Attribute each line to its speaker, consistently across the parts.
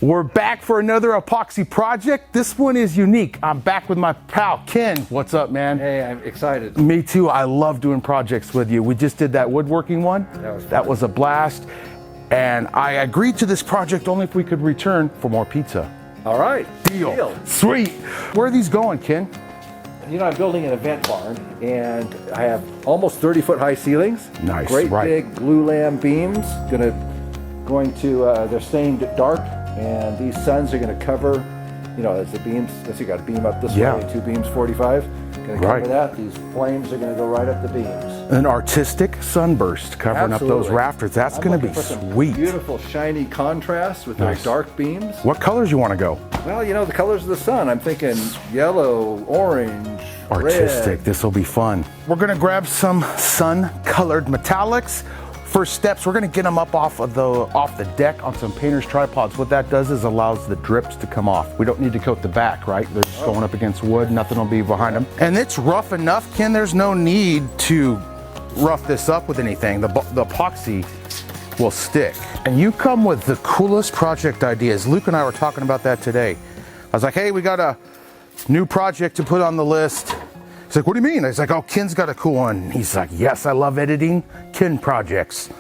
Speaker 1: We're back for another epoxy project. This one is unique. I'm back with my pal, Ken. What's up, man?
Speaker 2: Hey, I'm excited.
Speaker 1: Me too. I love doing projects with you. We just did that woodworking one.
Speaker 2: That was
Speaker 1: a blast. And I agreed to this project only if we could return for more pizza.
Speaker 2: All right.
Speaker 1: Deal. Sweet. Where are these going, Ken?
Speaker 2: You know, I'm building an event barn, and I have almost 30-foot high ceilings.
Speaker 1: Nice.
Speaker 2: Great big glue-lam beams. They're stained dark, and these suns are going to cover, you know, as the beams, you got a beam up this way, 2 beams 45. Going to cover that. These flames are going to go right up the beams.
Speaker 1: An artistic sunburst covering up those rafters. That's going to be sweet.
Speaker 2: Beautiful shiny contrast with those dark beams.
Speaker 1: What colors you want to go?
Speaker 2: Well, you know, the colors of the sun. I'm thinking yellow, orange,
Speaker 1: artistic.
Speaker 2: red.
Speaker 1: This will be fun. We're going to grab some sun-colored metallics. First steps, we're going to get them up off the deck on some painter's tripods. What that does is allows the drips to come off. We don't need to coat the back, right? They're just going up against wood. Nothing will be behind them. And it's rough enough, Ken. There's no need to rough this up with anything. The epoxy will stick. And you come with the coolest project ideas. Luke and I were talking about that today. I was like, hey, we got a new project to put on the list. He's like, what do you mean? I was like, oh, Ken's got a cool one. He's like, yes, I love editing Ken projects.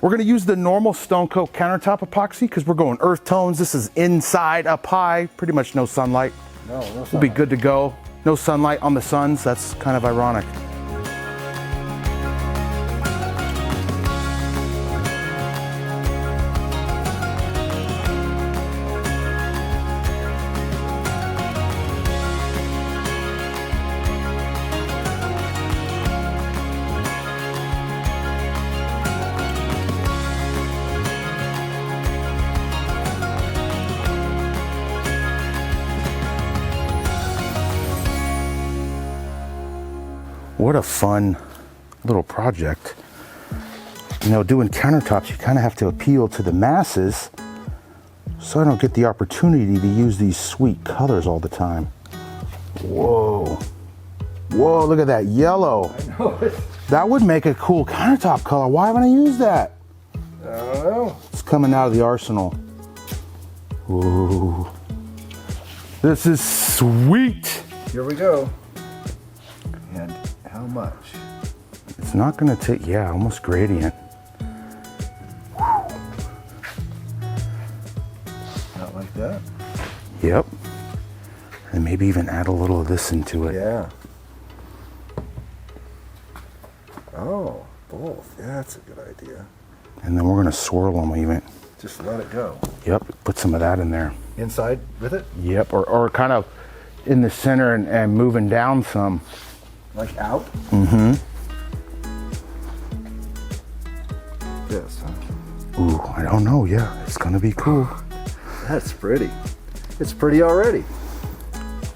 Speaker 1: We're gonna use the normal Stone Coat Countertop Epoxy because we're going earth tones. This is inside up high, pretty much no sunlight.
Speaker 2: No sunlight.
Speaker 1: We'll be good to go. No sunlight on the suns. That's kind of ironic. What a fun little project. You know, doing countertops, you kind of have to appeal to the masses, so I don't get the opportunity to use these sweet colors all the time. Whoa. Whoa, look at that yellow.
Speaker 2: I know it.
Speaker 1: That would make a cool countertop color. Why haven't I used that?
Speaker 2: I don't know.
Speaker 1: It's coming out of the arsenal. Ooh. This is sweet.
Speaker 2: Here we go. And how much?
Speaker 1: It's not gonna take, yeah, almost gradient.
Speaker 2: Not like that?
Speaker 1: Yep. And maybe even add a little of this into it.
Speaker 2: Yeah. Oh, both. Yeah, that's a good idea.
Speaker 1: And then we're gonna swirl them even.
Speaker 2: Just let it go.
Speaker 1: Yep, put some of that in there.
Speaker 2: Inside with it?
Speaker 1: Yep, or kind of in the center and moving down some.
Speaker 2: Like out?
Speaker 1: Mm-hmm.
Speaker 2: This, huh?
Speaker 1: Ooh, I don't know, yeah, it's gonna be cool.
Speaker 2: That's pretty. It's pretty already.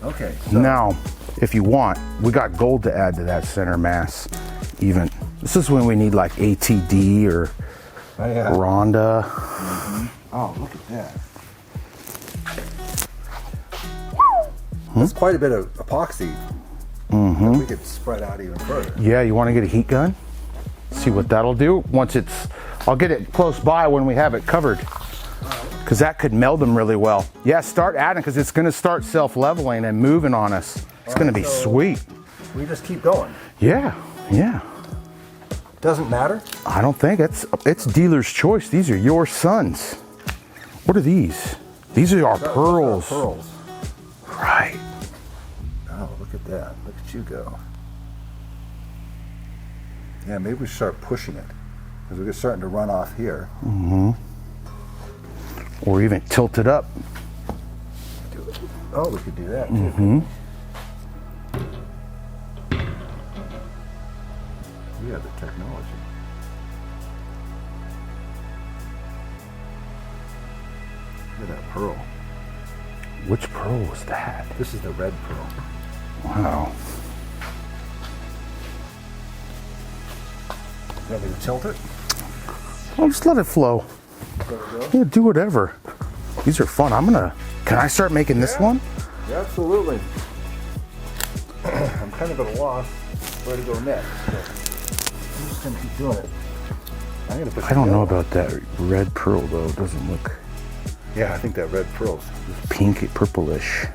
Speaker 2: Okay. So.
Speaker 1: Now, if you want, we got gold to add to that center mass even. This is when we need like ATD or Rhonda.
Speaker 2: Mm-hmm. Oh, look at that. That's quite a bit of epoxy.
Speaker 1: Mm-hmm.
Speaker 2: That we could spread out even further.
Speaker 1: Yeah, you want to get a heat gun? See what that'll do. I'll get it close by when we have it covered, because that could meld them really well. Yeah, start adding, because it's going to start self-leveling and moving on us. It's going to be sweet.
Speaker 2: We just keep going.
Speaker 1: Yeah, yeah.
Speaker 2: Doesn't matter?
Speaker 1: I don't think it's dealer's choice. These are your sons. What are these? These are our pearls.
Speaker 2: Pearls.
Speaker 1: Right.
Speaker 2: Oh, look at that. Look at you go. Yeah, maybe we start pushing it, because we're starting to run off here.
Speaker 1: Mm-hmm. Or even tilt it up.
Speaker 2: Oh, we could do that too.
Speaker 1: Mm-hmm.
Speaker 2: We have the technology. Look at that pearl.
Speaker 1: Which pearl was that?
Speaker 2: This is the red pearl.
Speaker 1: Wow.
Speaker 2: You want me to tilt it?
Speaker 1: I'll just let it flow.
Speaker 2: Let it go?
Speaker 1: Yeah, do whatever. These are fun. Can I start making this one?
Speaker 2: Yeah, absolutely. I'm kind of at a loss where to go next. So I'm just going to keep doing it.
Speaker 1: I don't know about that red pearl though. It doesn't look.
Speaker 2: Yeah, I think that red pearl's
Speaker 1: Pinky, purplish.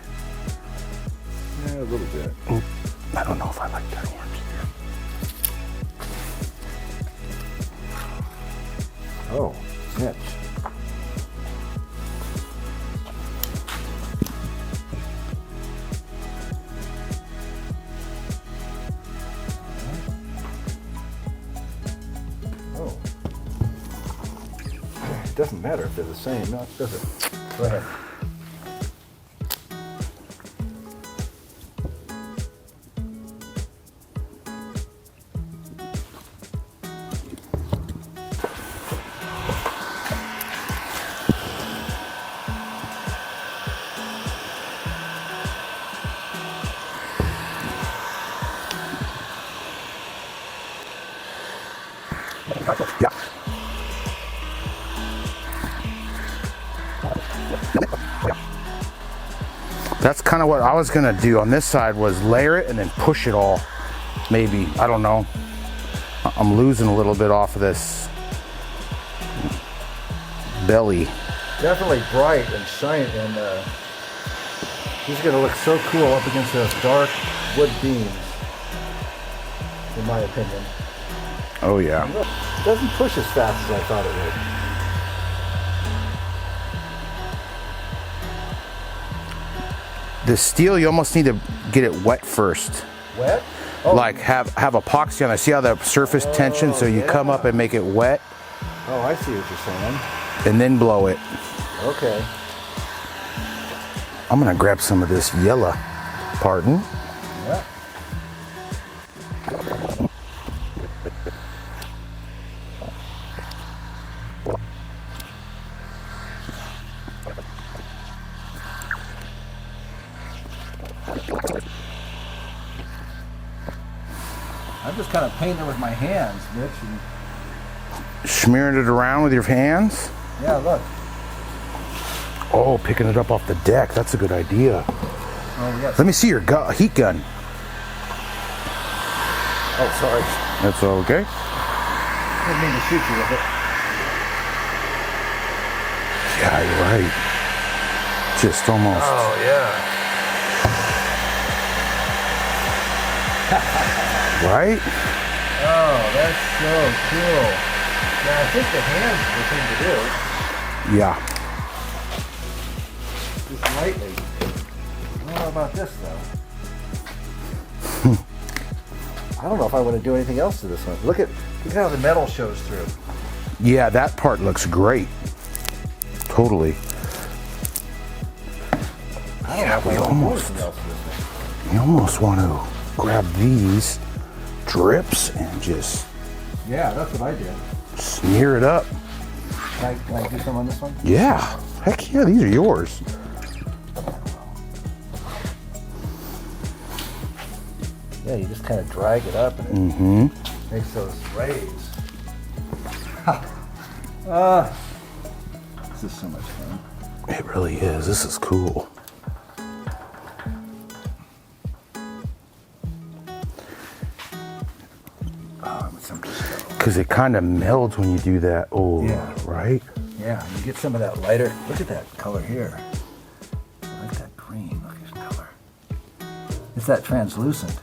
Speaker 2: yeah, a little bit.
Speaker 1: I don't know if I like that orange there.
Speaker 2: Oh, Mitch. Oh. It doesn't matter if they're the same, no, does it? Go ahead.
Speaker 1: Yeah. That's kind of what I was gonna do on this side, was layer it and then push it all. Maybe, I don't know. I'm losing a little bit off of this belly.
Speaker 2: Definitely bright and shiny, and he's gonna look so cool up against those dark wood beams, in my opinion.
Speaker 1: Oh yeah.
Speaker 2: Look, it doesn't push as fast as I thought it would.
Speaker 1: The steel, you almost need to get it wet first.
Speaker 2: Wet? Oh.
Speaker 1: Like have epoxy on it. See how the surface tension, so you come up and make it wet
Speaker 2: Oh, I see what you're saying.
Speaker 1: and then blow it.
Speaker 2: Okay.
Speaker 1: I'm gonna grab some of this yellow. Pardon?
Speaker 2: Yeah. I'm just kind of painting it with my hands, Mitch. And
Speaker 1: Smearing it around with your hands.
Speaker 2: yeah, look.
Speaker 1: Oh, picking it up off the deck. That's a good idea.
Speaker 2: Oh, yes.
Speaker 1: Let me see your heat gun.
Speaker 2: Oh, sorry.
Speaker 1: That's okay.
Speaker 2: Didn't mean to shoot you with it.
Speaker 1: Yeah, you're right. Just almost.
Speaker 2: Oh, yeah.
Speaker 1: Right?
Speaker 2: Oh, that's so cool. Yeah, I think the hands are the thing to do.
Speaker 1: Yeah.
Speaker 2: Just lightly. I don't know about this though. I don't know if I want to do anything else to this one. Look at how the metal shows through.
Speaker 1: Yeah, that part looks great. Totally.
Speaker 2: I don't know if I want to do anything else to this thing.
Speaker 1: You almost want to grab these drips and just
Speaker 2: Yeah, that's what I did.
Speaker 1: smear it up.
Speaker 2: Can I do some on this one?
Speaker 1: Yeah. Heck yeah, these are yours.
Speaker 2: Yeah, you just kind of drag it up and it makes those rays. This is so much fun.
Speaker 1: It really is. This is cool. Because it kind of melds when you do that. Oh,
Speaker 2: Yeah.
Speaker 1: right?
Speaker 2: Yeah, you get some of that lighter. Look at that color here. I like that green. Look at this color. It's that translucent.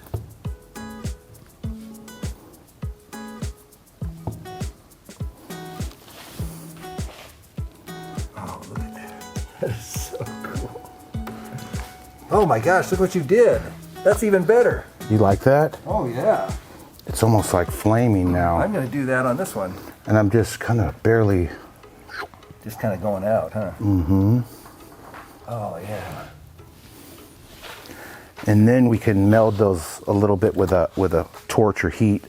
Speaker 2: Oh, look at that. That is so cool. Oh my gosh, look what you did. That's even better.
Speaker 1: You like that?
Speaker 2: Oh yeah.
Speaker 1: It's almost like flaming now.
Speaker 2: I'm going to do that on this one.
Speaker 1: And I'm just kind of barely.
Speaker 2: Just kind of going out, huh? Mm-hmm. Oh, yeah.
Speaker 1: And then we can meld those a little bit with a torch or heat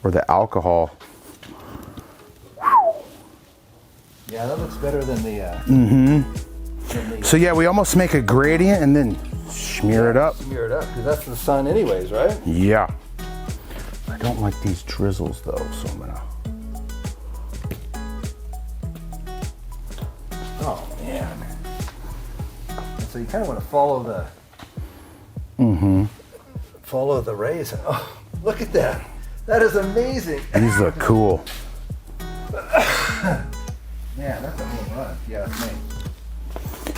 Speaker 1: or the alcohol.
Speaker 2: Yeah, that looks better than the...
Speaker 1: So yeah, we almost make a gradient and then smear it up.
Speaker 2: Smear it up, because that's the sun anyways, right?
Speaker 1: Yeah. I don't like these drizzles though, so I'm gonna.
Speaker 2: Oh, man. And so you kind of want to follow the... Follow the rays. Oh, look at that. That is amazing.
Speaker 1: These look cool.
Speaker 2: Yeah, that's a home run. Yeah, it's me.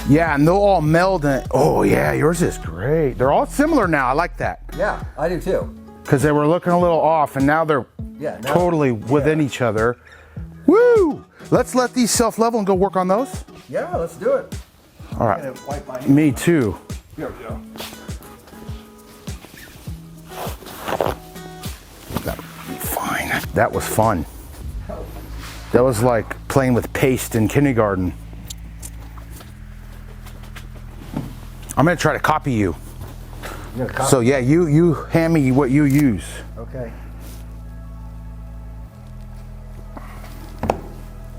Speaker 1: Yeah, and they'll all meld in. Oh yeah, yours is great. They're all similar now. I like that.
Speaker 2: Yeah, I do too.
Speaker 1: Because they were looking a little off, and now they're totally within each other. Woo! Let's let these self-level and go work on those.
Speaker 2: Yeah, let's do it.
Speaker 1: All right. Me too.
Speaker 2: Here we go.
Speaker 1: That'll be fine. That was fun. That was like playing with paste in kindergarten. I'm gonna try to copy you. So yeah, you hand me what you use.
Speaker 2: Okay.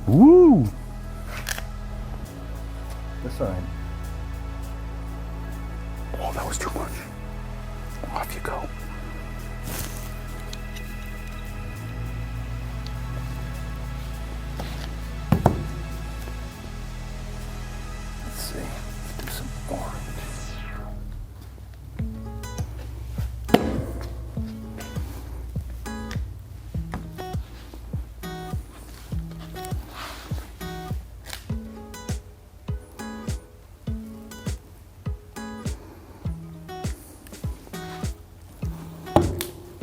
Speaker 1: Woo!
Speaker 2: This side.
Speaker 1: Oh, that was too much. Off you go.
Speaker 2: Let's see. Let's do some orange.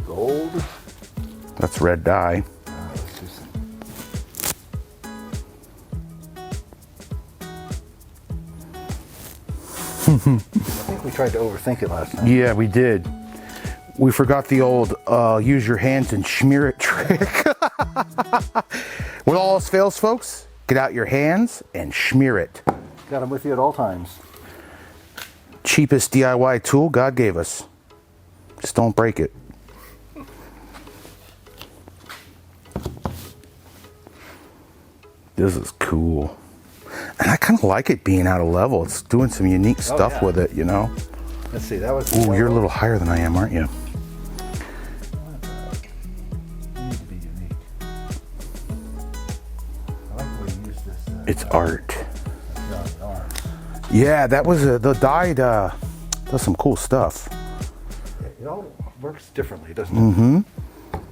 Speaker 2: Gold.
Speaker 1: That's red dye.
Speaker 2: Let's do some. I think we tried to overthink it last time.
Speaker 1: Yeah, we did. We forgot the old use your hands and smear it trick. When all else fails, folks, get out your hands and smear it.
Speaker 2: Got them with you at all times.
Speaker 1: Cheapest DIY tool God gave us. Just don't break it. This is cool. And I kind of like it being out of level. It's doing some unique stuff with it, you know?
Speaker 2: Let's see, that was...
Speaker 1: Ooh, you're a little higher than I am, aren't you?
Speaker 2: You need to be unique. I like the way you use this.
Speaker 1: It's art.
Speaker 2: Art.
Speaker 1: Yeah, that was the dye does some cool stuff.
Speaker 2: It all works differently, doesn't it? Mm-hmm.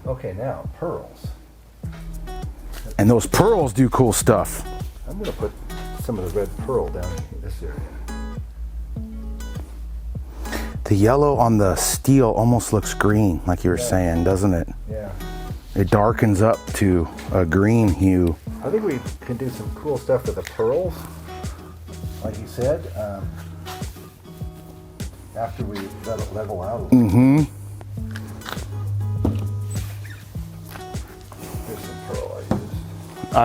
Speaker 2: Okay, now, pearls.
Speaker 1: And those pearls do cool stuff.
Speaker 2: I'm going to put some of the red pearl down in this area.
Speaker 1: The yellow on the steel almost looks green, like you were saying, doesn't it?
Speaker 2: Yeah.
Speaker 1: It darkens up to a green hue.
Speaker 2: I think we can do some cool stuff with the pearls, like you said, after we let it level out a little.
Speaker 1: Mm-hmm.
Speaker 2: Here's some pearl I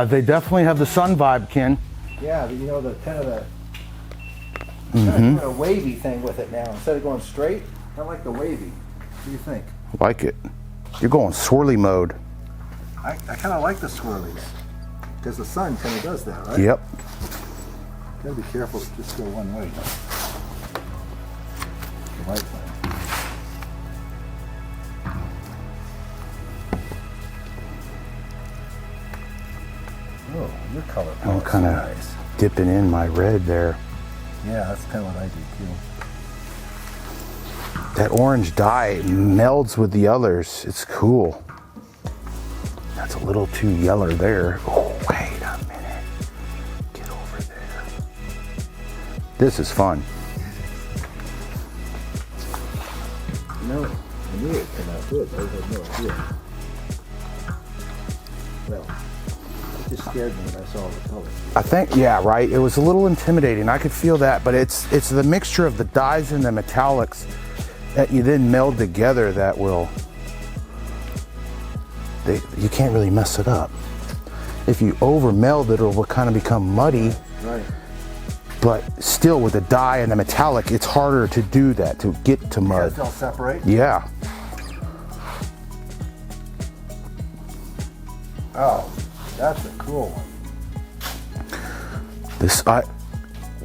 Speaker 2: used.
Speaker 1: They definitely have the sun vibe, Ken.
Speaker 2: Yeah, you know, the kind of a wavy thing with it now. Instead of going straight, I like the wavy. What do you think?
Speaker 1: Like it. You're going swirly mode.
Speaker 2: I kind of like the swirlies because the sun kind of does that, right?
Speaker 1: Yep.
Speaker 2: Gotta be careful to just go one way. The light way. Oh, your color.
Speaker 1: I'm kind of
Speaker 2: nice.
Speaker 1: dipping in my red there.
Speaker 2: Yeah, that's kind of what I do too.
Speaker 1: That orange dye melds with the others. It's cool. That's a little too yellow there. Oh, wait a minute. Get over there. This is fun.
Speaker 2: No, I knew it came out good. I had no idea. Well, it just scared me when I saw the color.
Speaker 1: I think, yeah, right. It was a little intimidating. I could feel that, but it's the mixture of the dyes and the metallics that you then meld together that will, you can't really mess it up. If you over meld it, it'll kind of become muddy.
Speaker 2: Right.
Speaker 1: But still with the dye and the metallic, it's harder to do that, to get to mud.
Speaker 2: They'll separate?
Speaker 1: Yeah.
Speaker 2: Oh, that's a cool one.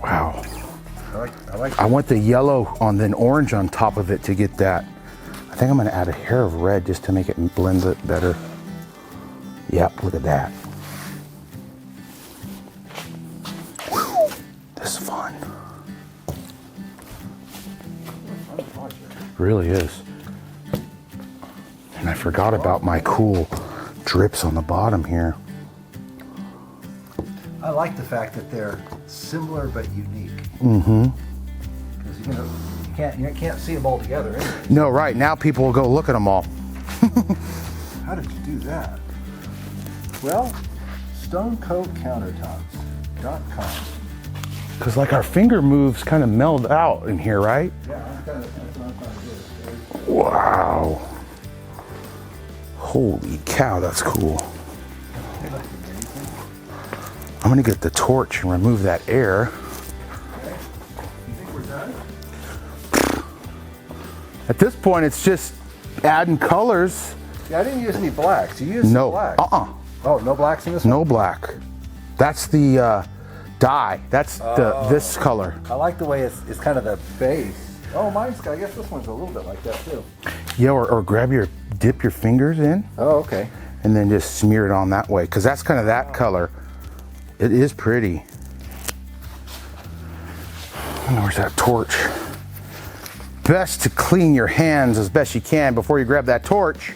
Speaker 1: Wow.
Speaker 2: I like
Speaker 1: I want the yellow on then orange on top of it to get that. I think I'm gonna add a hair of red just to make it blend it better. Yep, look at that. Whew, this is fun. Really is. And I forgot about my cool drips on the bottom here.
Speaker 2: I like the fact that they're similar but unique. Mm-hmm. Because you can't see them all together anyway.
Speaker 1: No, right. Now people will go look at them all.
Speaker 2: How did you do that? Well, StoneCoatCountertops.com.
Speaker 1: Because like our finger moves kind of meld out in here, right?
Speaker 2: Yeah, that's what I'm trying to do.
Speaker 1: Wow. Holy cow, that's cool. I'm gonna get the torch and remove that air.
Speaker 2: Okay. You think we're done?
Speaker 1: At this point, it's just adding colors.
Speaker 2: Yeah, I didn't use any blacks. You used some blacks. Oh, no blacks in this one?
Speaker 1: No black. That's the dye. That's this color.
Speaker 2: I like the way it's kind of the base. Oh, I guess this one's a little bit like that too.
Speaker 1: Yeah, or dip your fingers in.
Speaker 2: Oh, okay.
Speaker 1: And then just smear it on that way, because that's kind of that color. It is pretty. And where's that torch? Best to clean your hands as best you can before you grab that torch.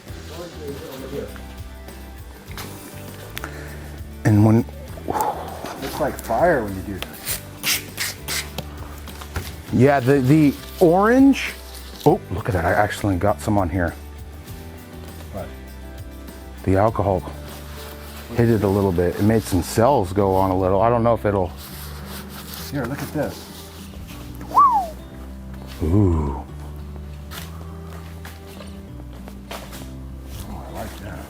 Speaker 1: And when
Speaker 2: it's like fire when you do this.
Speaker 1: Yeah, the orange. Oh, look at that! I actually got some on here.
Speaker 2: What?
Speaker 1: The alcohol hit it a little bit. It made some cells go on a little. I don't know if it'll.
Speaker 2: Here, look at this.
Speaker 1: Ooh.
Speaker 2: Oh, I like that.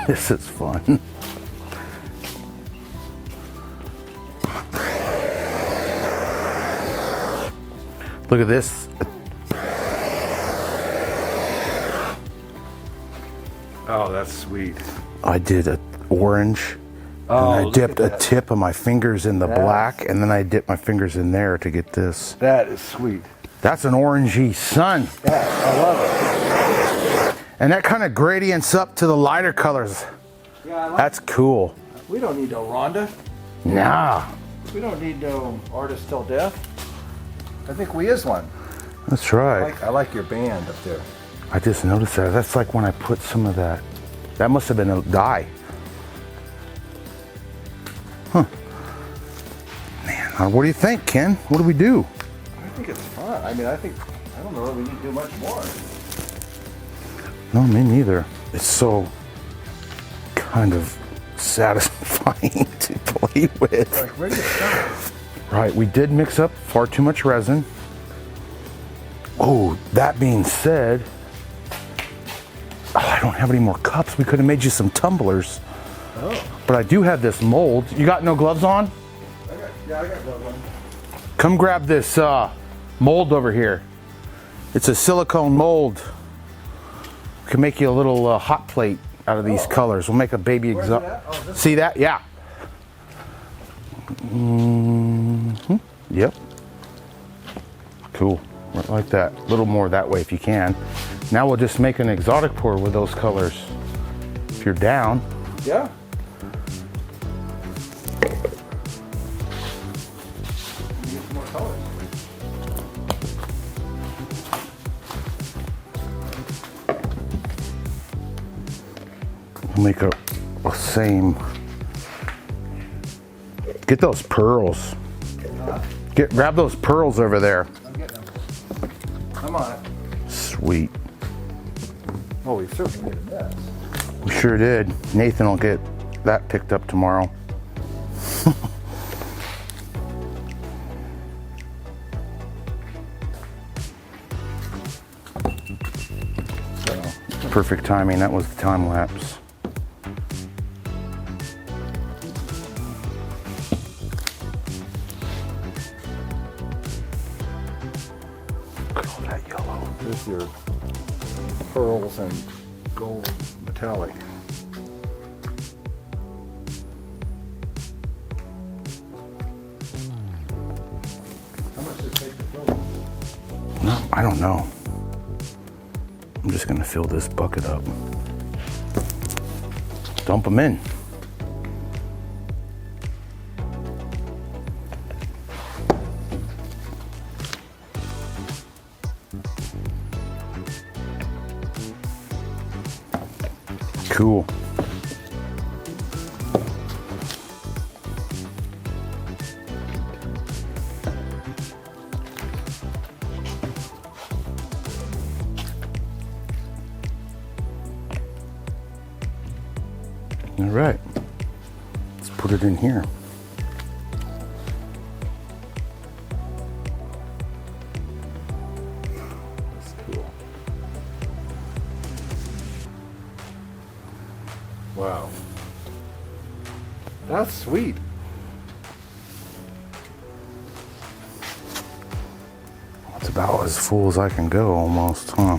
Speaker 1: This is fun. Look at this.
Speaker 2: Oh, that's sweet.
Speaker 1: I did an orange, and I dipped a tip of my fingers in the black, and then I dipped my fingers in there to get this.
Speaker 2: That is sweet.
Speaker 1: That's an orangey sun.
Speaker 2: Yeah, I love it.
Speaker 1: And that kind of gradients up to the lighter colors.
Speaker 2: Yeah, I like
Speaker 1: That's cool.
Speaker 2: We don't need no Rhonda.
Speaker 1: Nah.
Speaker 2: We don't need no artist till death. I think we is one.
Speaker 1: That's right.
Speaker 2: I like your band up there.
Speaker 1: I just noticed that. That's like when I put some of that. That must have been a dye. Huh. Man, what do you think, Ken? What do we do?
Speaker 2: I think it's fun. I mean, I don't know that we need to do much more.
Speaker 1: No, me neither. It's so kind of satisfying to play with.
Speaker 2: Like, ready to start.
Speaker 1: Right, we did mix up far too much resin. Oh, that being said, I don't have any more cups. We could have made you some tumblers.
Speaker 2: Oh.
Speaker 1: But I do have this mold. You got no gloves on?
Speaker 2: I got gloves on.
Speaker 1: Come grab this mold over here. It's a silicone mold. We can make you a little hot plate out of these colors. We'll make a baby See that? Yeah. Mm-hmm. Yep. Cool. Right like that. A little more that way if you can. Now we'll just make an exotic pour with those colors. If you're down.
Speaker 2: Yeah. Get some more colors.
Speaker 1: We'll make a same. Get those pearls. Grab those pearls over there.
Speaker 2: I'm getting them. I'm on it.
Speaker 1: Sweet.
Speaker 2: Oh, we certainly made a mess.
Speaker 1: We sure did. Nathan will get that picked up tomorrow. Perfect timing. That was the time lapse. Look at all that yellow.
Speaker 2: There's your pearls and gold metallic. How much does it take to fill them?
Speaker 1: No, I don't know. I'm just gonna fill this bucket up. Dump them in. Cool. All right, let's put it in here.
Speaker 2: That's cool. Wow. That's sweet.
Speaker 1: That's about as full as I can go almost, huh?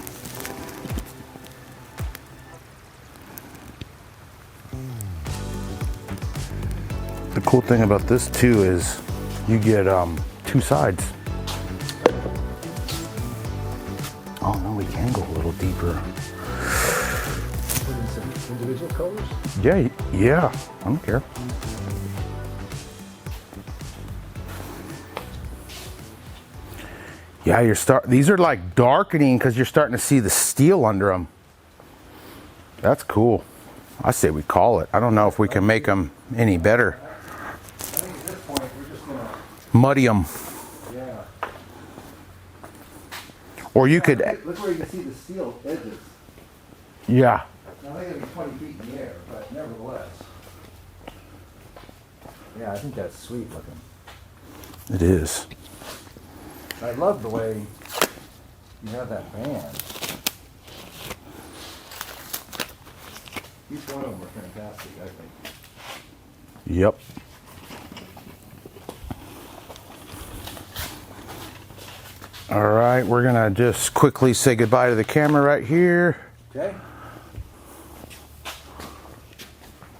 Speaker 1: The cool thing about this too is you get 2 sides. Oh no, we can go a little deeper.
Speaker 2: Put in some individual colors?
Speaker 1: Yeah, I don't care. Yeah, these are like darkening because you're starting to see the steel under them. That's cool. I say we call it. I don't know if we can make them any better.
Speaker 2: I think at this point we're just gonna
Speaker 1: Muddy them.
Speaker 2: yeah.
Speaker 1: Or you could,
Speaker 2: Look where you can see the steel edges.
Speaker 1: yeah.
Speaker 2: Now they're gonna be 20 feet in the air, but nevertheless. Yeah, I think that's sweet looking.
Speaker 1: It is.
Speaker 2: I love the way you have that band. Each one of them are fantastic, I think.
Speaker 1: Yep. All right, we're gonna just quickly say goodbye to the camera right here.
Speaker 2: Okay.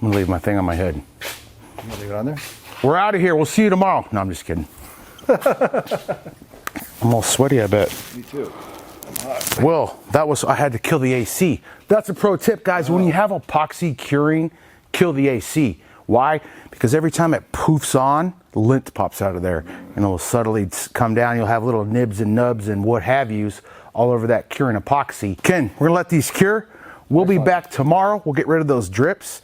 Speaker 1: I'm gonna leave my thing on my head.
Speaker 2: You gonna leave it on there?
Speaker 1: We're out of here. We'll see you tomorrow. No, I'm just kidding. I'm all sweaty, I bet.
Speaker 2: Me too.
Speaker 1: Well, I had to kill the AC. That's a pro tip, guys. When you have epoxy curing, kill the AC. Why? Because every time it poofs on, the lint pops out of there and it'll subtly come down. You'll have little nibs and nubs and what have yous all over that curing epoxy. Ken, we're gonna let these cure. We'll be back tomorrow. We'll get rid of those drips.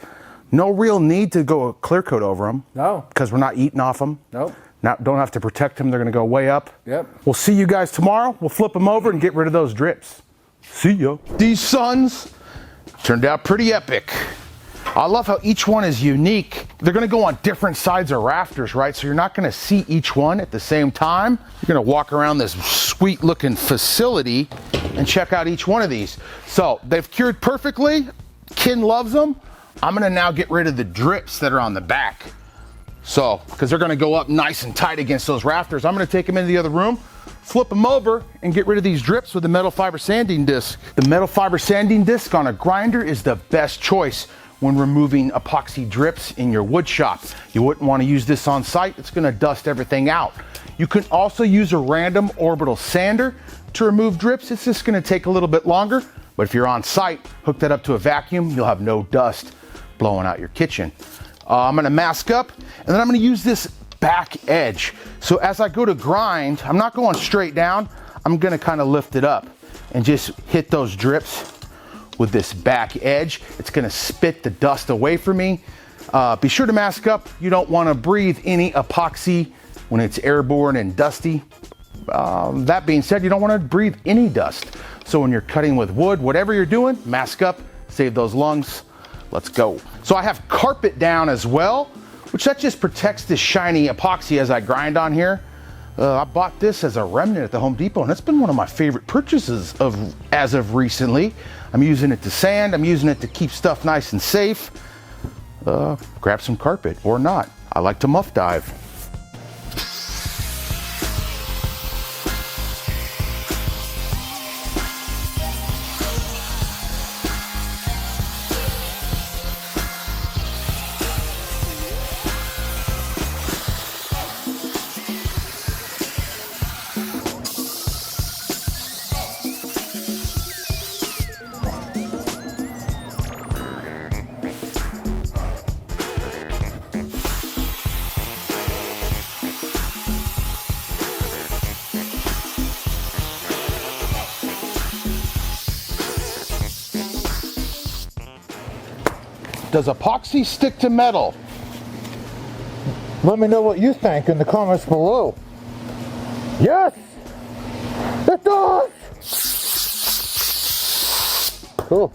Speaker 1: No real need to go a clear coat over them.
Speaker 2: No.
Speaker 1: Because we're not eating off them.
Speaker 2: Nope.
Speaker 1: Now, don't have to protect them. They're going to go way up.
Speaker 2: Yep.
Speaker 1: We'll see you guys tomorrow. We'll flip them over and get rid of those drips. See ya. These suns turned out pretty epic. I love how each one is unique. They're going to go on different sides of rafters, right? So you're not going to see each one at the same time. You're going to walk around this sweet looking facility and check out each one of these. So they've cured perfectly. Ken loves them. I'm going to now get rid of the drips that are on the back. So, because they're gonna go up nice and tight against those rafters, I'm gonna take them into the other room, flip them over, and get rid of these drips with the metal fiber sanding disc. The metal fiber sanding disc on a grinder is the best choice when removing epoxy drips in your wood shop. You wouldn't wanna use this on site, it's gonna dust everything out. You can also use a random orbital sander to remove drips. It's just gonna take a little bit longer, but if you're on site, hook that up to a vacuum, you'll have no dust blowing out your kitchen. I'm gonna mask up, and then I'm gonna use this back edge. So as I go to grind, I'm not going straight down, I'm gonna kind of lift it up and just hit those drips with this back edge. It's gonna spit the dust away from me. Be sure to mask up. You don't wanna breathe any epoxy when it's airborne and dusty. That being said, you don't wanna breathe any dust. So when you're cutting with wood, whatever you're doing, mask up, save those lungs. Let's go. So I have carpet down as well, which that just protects this shiny epoxy as I grind on here. I bought this as a remnant at the Home Depot, and it's been one of my favorite purchases as of recently. I'm using it to sand, I'm using it to keep stuff nice and safe. Grab some carpet or not. I like to muff dive. Does epoxy stick to metal?
Speaker 3: Let me know what you think in the comments below. Yes, it does. Cool.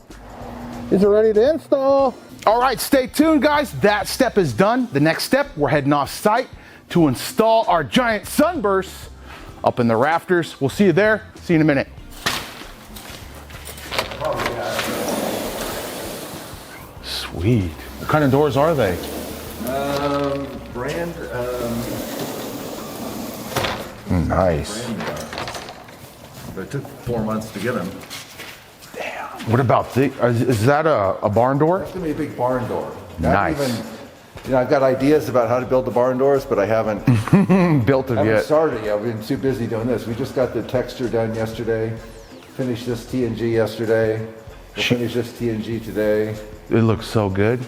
Speaker 3: These are ready to install.
Speaker 1: All right, stay tuned, guys. That step is done. The next step, we're heading off site to install our giant sunbursts up in the rafters. We'll see you there. See you in a minute. Sweet. What kind of doors are they?
Speaker 2: Brand.
Speaker 1: Nice.
Speaker 2: But it took 4 months to get them.
Speaker 1: Damn. What about the? Is that a barn door?
Speaker 2: It's gonna be a big barn door.
Speaker 1: Nice.
Speaker 2: Not even, you know, I've got ideas about how to build the barn doors, but I haven't
Speaker 1: Built it
Speaker 2: haven't
Speaker 1: yet.
Speaker 2: started yet. We've been too busy doing this. We just got the texture done yesterday. Finished this TNG yesterday. We'll finish this TNG today.
Speaker 1: It looks so good.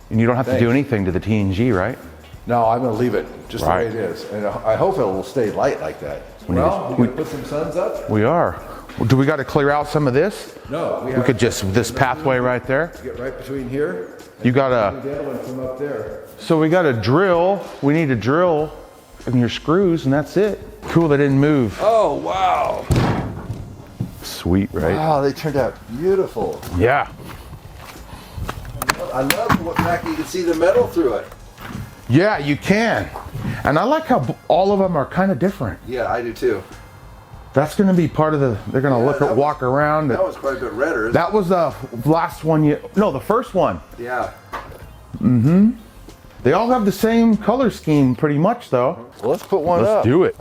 Speaker 1: And you don't have to do
Speaker 2: Thanks.
Speaker 1: anything to the TNG, right?
Speaker 2: No, I'm gonna leave it just
Speaker 1: Right.
Speaker 2: the way it is, and I hope it will stay light like that. Well, we put some suns up.
Speaker 1: We are. Do we got to clear out some of this?
Speaker 2: No,
Speaker 1: We could just, this pathway right there.
Speaker 2: get right between here.
Speaker 1: You got
Speaker 2: And
Speaker 1: to,
Speaker 2: the other one from up there.
Speaker 1: so we got to drill. We need to drill in your screws and that's it. Cool, they didn't move.
Speaker 2: Oh wow!
Speaker 1: Sweet, right?
Speaker 2: Wow, they turned out beautiful.
Speaker 1: Yeah.
Speaker 2: I love the fact that you can see the metal through it.
Speaker 1: Yeah, you can. And I like how all of them are kind of different.
Speaker 2: Yeah, I do too.
Speaker 1: That's going to be part of the, they're going to look at, walk around.
Speaker 2: That was quite a bit redder.
Speaker 1: That was the last one no, the first one.
Speaker 2: Yeah.
Speaker 1: They all have the same color scheme pretty much though.
Speaker 2: Well, let's put one
Speaker 1: Let's
Speaker 2: up.
Speaker 1: do it.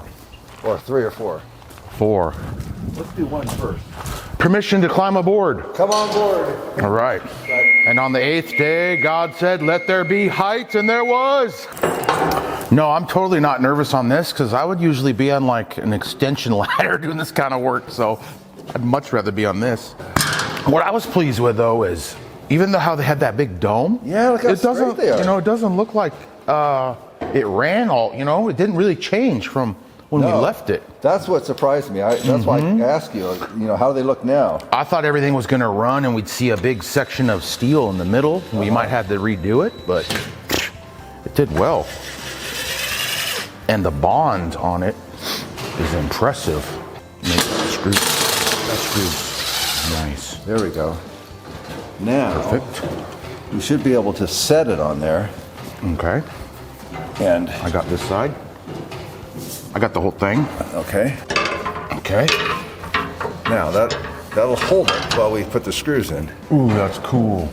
Speaker 2: Or 3 or 4.
Speaker 1: 4.
Speaker 2: Let's do one first.
Speaker 1: Permission to climb aboard.
Speaker 2: Come on board.
Speaker 1: All right. And on the 8th day, God said, let there be height, and there was. No, I'm totally not nervous on this because I would usually be on like an extension ladder doing this kind of work. So I'd much rather be on this. What I was pleased with though is even though how they had that big dome.
Speaker 2: Yeah, look how
Speaker 1: it doesn't,
Speaker 2: straight they are.
Speaker 1: you know, it doesn't look like it ran all, you know, it didn't really change from when we left it.
Speaker 2: That's what surprised me. That's why I asked you, you know, how do they look now?
Speaker 1: I thought everything was going to run and we'd see a big section of steel in the middle. We might have to redo it, but it did well. And the bond on it is impressive. That screw. Nice.
Speaker 2: There we go. Now,
Speaker 1: Perfect.
Speaker 2: we should be able to set it on there.
Speaker 1: Okay.
Speaker 2: And,
Speaker 1: I got this side. I got the whole thing.
Speaker 2: okay.
Speaker 1: Okay.
Speaker 2: Now, that'll hold it while we put the screws in.
Speaker 1: Ooh, that's cool.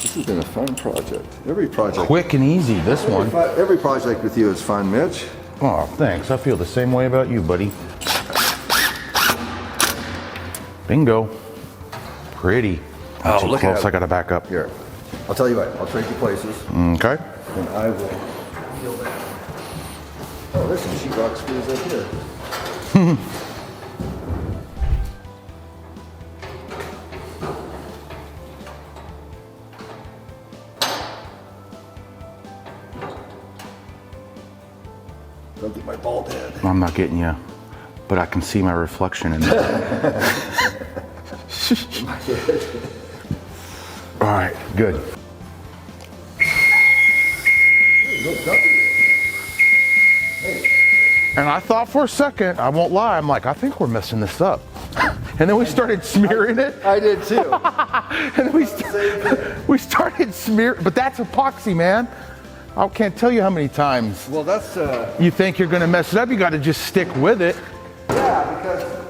Speaker 2: This has been a fun project. Every project.
Speaker 1: Quick and easy, this one.
Speaker 2: Every project with you is fun, Mitch.
Speaker 1: Oh, thanks. I feel the same way about you, buddy. Bingo. Pretty.
Speaker 2: Oh,
Speaker 1: Too
Speaker 2: look at
Speaker 1: close.
Speaker 2: it.
Speaker 1: I gotta back up.
Speaker 2: Here, I'll tell you what, I'll trade you places,
Speaker 1: Okay.
Speaker 2: and I will peel that. Oh, there's some sheetrock screws up here. Don't get my bald head.
Speaker 1: I'm not getting you, but I can see my reflection in there. All right, good. And I thought for a second, I won't lie, I'm like, I think we're messing this up. And then we started smearing it.
Speaker 2: I did too.
Speaker 1: And we started smearing, but that's epoxy, man. I can't tell you how many times
Speaker 2: Well, that's,
Speaker 1: you think you're gonna mess it up, you gotta just stick with it.
Speaker 2: yeah,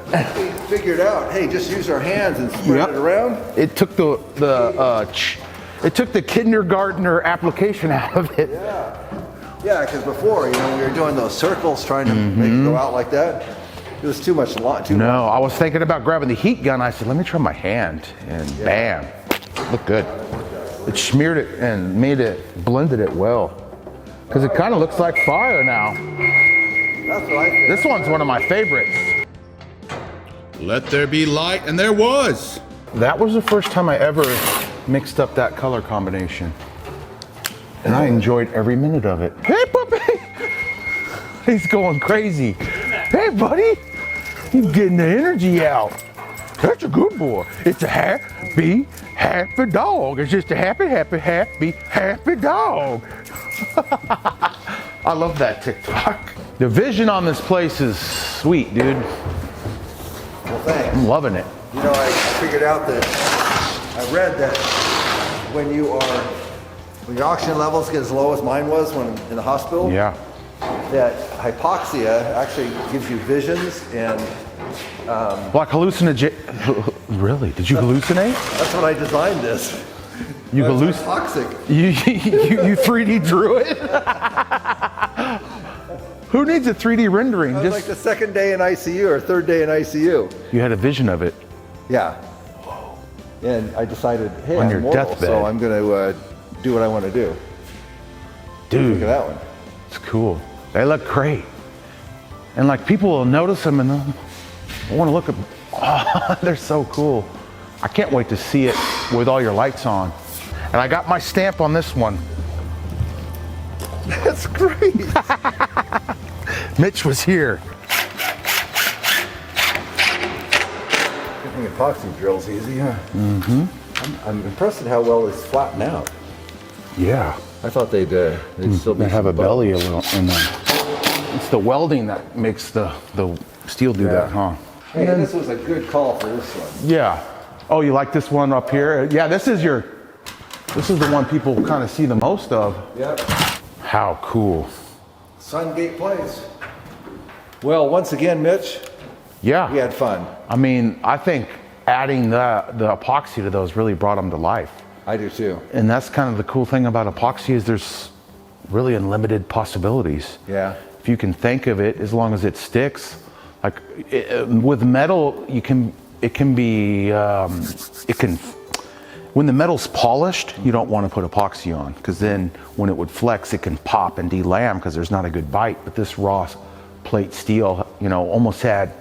Speaker 2: because we figured out, hey, just use our hands and spread it around.
Speaker 1: It took it took the kindergartner application out of it.
Speaker 2: Yeah, because before, you know, we were doing those circles trying to make it go out like that. It was too much.
Speaker 1: No, I was thinking about grabbing the heat gun. I said, let me try my hand, and bam, looked good. It smeared it and blended it well. Because it kind of looks like fire now.
Speaker 2: That's what I think.
Speaker 1: This one's one of my favorites. Let there be light, and there was. That was the first time I ever mixed up that color combination. And I enjoyed every minute of it. Hey, puppy! He's going crazy. Hey, buddy! He's getting the energy out. That's a good boy. It's a happy dog. It's just a happy dog. I love that TikTok. The vision on this place is sweet, dude.
Speaker 2: Well, thanks.
Speaker 1: I'm loving it.
Speaker 2: You know, I figured out that, I read that when your oxygen levels get as low as mine was when in the hospital,
Speaker 1: Yeah.
Speaker 2: that hypoxia actually gives you visions and
Speaker 1: Like hallucinogenic. Really? Did you hallucinate?
Speaker 2: that's when I designed this.
Speaker 1: You
Speaker 2: It's
Speaker 1: hallucinate?
Speaker 2: toxic.
Speaker 1: You 3D drew it? Who needs a 3D rendering?
Speaker 2: It was like the second day in ICU or third day in ICU.
Speaker 1: You had a vision of it.
Speaker 2: Yeah. And I decided, hey,
Speaker 1: On
Speaker 2: I'm
Speaker 1: your
Speaker 2: mortal,
Speaker 1: deathbed.
Speaker 2: so I'm going to do what I want to do.
Speaker 1: Dude,
Speaker 2: Look at that one.
Speaker 1: it's cool. They look great. And like people will notice them and they'll want to look at, oh, they're so cool. I can't wait to see it with all your lights on. And I got my stamp on this one.
Speaker 2: That's great.
Speaker 1: Mitch was here.
Speaker 2: I think epoxy drill's easy, huh? Mm-hmm. I'm impressed at how well it's flattened out.
Speaker 1: Yeah.
Speaker 2: I thought they'd still be
Speaker 1: They have a
Speaker 2: some
Speaker 1: belly a little in them. It's the welding that makes the steel do that, huh?
Speaker 2: Hey, this was a good call for this one.
Speaker 1: Yeah. Oh, you like this one up here? Yeah, this is the one people kind of see the most of.
Speaker 2: Yep.
Speaker 1: How cool.
Speaker 2: Sungate Place. Well, once again, Mitch,
Speaker 1: Yeah.
Speaker 2: we had fun.
Speaker 1: I mean, I think adding the epoxy to those really brought them to life.
Speaker 2: I do too.
Speaker 1: And that's kind of the cool thing about epoxy is there's really unlimited possibilities.
Speaker 2: Yeah.
Speaker 1: If you can think of it, as long as it sticks. Like with metal, when the metal's polished, you don't want to put epoxy on because then when it would flex, it can pop and delam because there's not a good bite. But this raw plate steel, almost had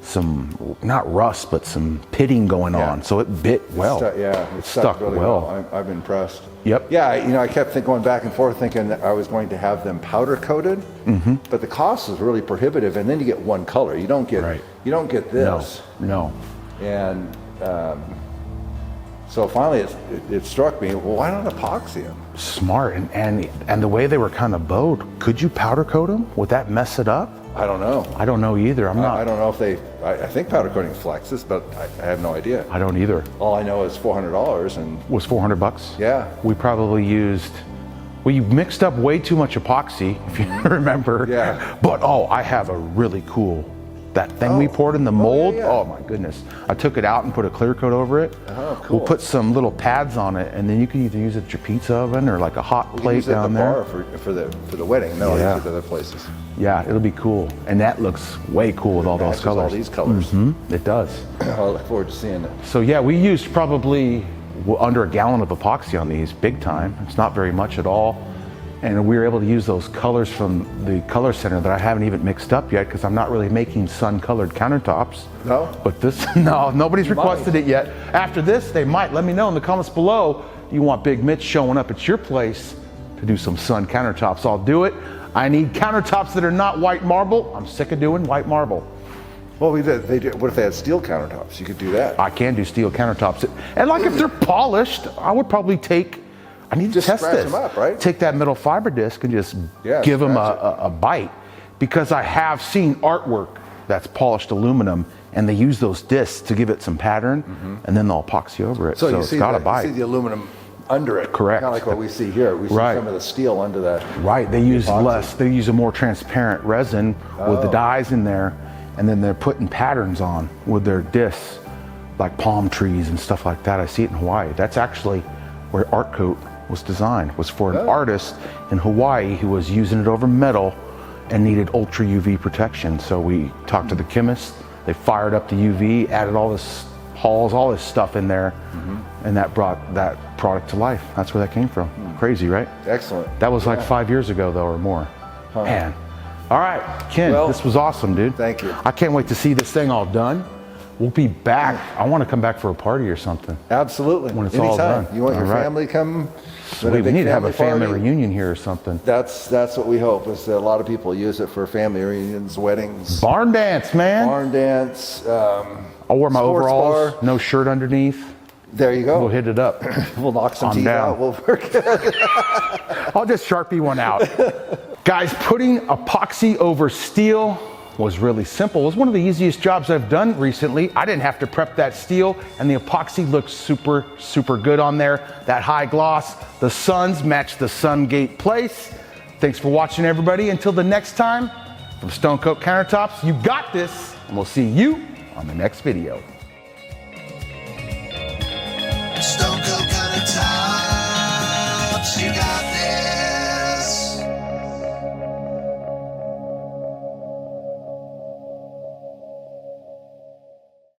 Speaker 1: some, not rust, but some pitting going on. So it bit well.
Speaker 2: It
Speaker 1: stuck
Speaker 2: really
Speaker 1: well.
Speaker 2: I've been impressed.
Speaker 1: Yep.
Speaker 2: Yeah, I kept going back and forth thinking that I was going to have them powder coated, but the cost is really prohibitive. And then you get one color. You don't get this.
Speaker 1: No.
Speaker 2: And so finally, it struck me. Well, why not epoxy them?
Speaker 1: Smart, and the way they were kind of bowed, could you powder coat them? Would that mess it up?
Speaker 2: I don't know.
Speaker 1: I don't know either.
Speaker 2: I don't know if I think powder coating flexes, but I have no idea.
Speaker 1: I don't either.
Speaker 2: All I know is $400 and
Speaker 1: Was $400?
Speaker 2: yeah.
Speaker 1: We probably we mixed up way too much epoxy, if you remember.
Speaker 2: Yeah.
Speaker 1: But I have a really cool, that thing we poured in the mold.
Speaker 2: yeah.
Speaker 1: Oh my goodness. I took it out and put a clear coat over it.
Speaker 2: Oh, cool.
Speaker 1: We'll put some little pads on it, and then you can either use it at your pizza oven or like a hot plate
Speaker 2: Use it at
Speaker 1: down
Speaker 2: the
Speaker 1: there.
Speaker 2: bar for the wedding. No,
Speaker 1: Yeah.
Speaker 2: I use it at other places.
Speaker 1: Yeah, it'll be cool. And that looks way cool with all those
Speaker 2: Matches
Speaker 1: colors.
Speaker 2: all these colors.
Speaker 1: It does.
Speaker 2: I look forward to seeing it.
Speaker 1: So yeah, we used probably under a gallon of epoxy on these, big time. It's not very much at all. And we were able to use those colors from the color center that I haven't even mixed up yet because I'm not really making sun-colored countertops.
Speaker 2: No?
Speaker 1: But nobody's requested it yet. After this, they might. Let me know in the comments below. You want Big Mitch showing up at your place to do some sun countertops. I'll do it. I need countertops that are not white marble. I'm sick of doing white marble.
Speaker 2: Well, we did. What if they had steel countertops? You could do that.
Speaker 1: I can do steel countertops. And like if they're polished, I would probably I need to
Speaker 2: Just
Speaker 1: test
Speaker 2: scratch
Speaker 1: this.
Speaker 2: them up, right?
Speaker 1: Take that middle fiber disc and just
Speaker 2: Yeah,
Speaker 1: give them
Speaker 2: scratch
Speaker 1: a bite. Because I have seen artwork that's polished aluminum and they use those discs to give it some pattern and then they'll epoxy over it. So
Speaker 2: you
Speaker 1: it's
Speaker 2: see
Speaker 1: got a
Speaker 2: you
Speaker 1: bite.
Speaker 2: see the aluminum under it.
Speaker 1: Correct.
Speaker 2: Kind of like what we see here. We see
Speaker 1: Right.
Speaker 2: some of the steel under that.
Speaker 1: Right, they use
Speaker 2: epoxy.
Speaker 1: less. They use a more transparent resin with the dyes in there, and then they're putting patterns on with their discs, like palm trees and stuff like that. I see it in Hawaii. That's actually where Art Coat was designed. Was for an artist in Hawaii who was using it over metal and needed ultra UV protection. So we talked to the chemist. They fired up the UV, added all this hulls, all this stuff in there, and that brought that product to life. That's where that came from. Crazy, right?
Speaker 2: Excellent.
Speaker 1: That was like 5 years ago, though, or more. Man. All right, Ken,
Speaker 2: Well,
Speaker 1: this was awesome, dude.
Speaker 2: thank you.
Speaker 1: I can't wait to see this thing all done. We'll be back. I want to come back for a party or something.
Speaker 2: Absolutely.
Speaker 1: When it's
Speaker 2: Anytime.
Speaker 1: all done.
Speaker 2: You want your
Speaker 1: All right.
Speaker 2: family come?
Speaker 1: We need to have a family
Speaker 2: party?
Speaker 1: reunion here or something.
Speaker 2: That's what we hope. Is that a lot of people use it for family reunions, weddings,
Speaker 1: Barn dance, man.
Speaker 2: barn dance.
Speaker 1: I'll wear my
Speaker 2: sports
Speaker 1: overalls,
Speaker 2: bar.
Speaker 1: no shirt underneath.
Speaker 2: There you go.
Speaker 1: We'll hit it up.
Speaker 2: We'll knock some
Speaker 1: On
Speaker 2: teeth
Speaker 1: down.
Speaker 2: out. We'll work it.
Speaker 1: I'll just Sharpie one out. Guys, putting epoxy over steel was really simple. It was one of the easiest jobs I've done recently. I didn't have to prep that steel, and the epoxy looks super, super good on there. That high gloss, the suns match the sun gate place. Thanks for watching, everybody. Until the next time, from Stone Coat Countertops, you got this, and we'll see you on the next video.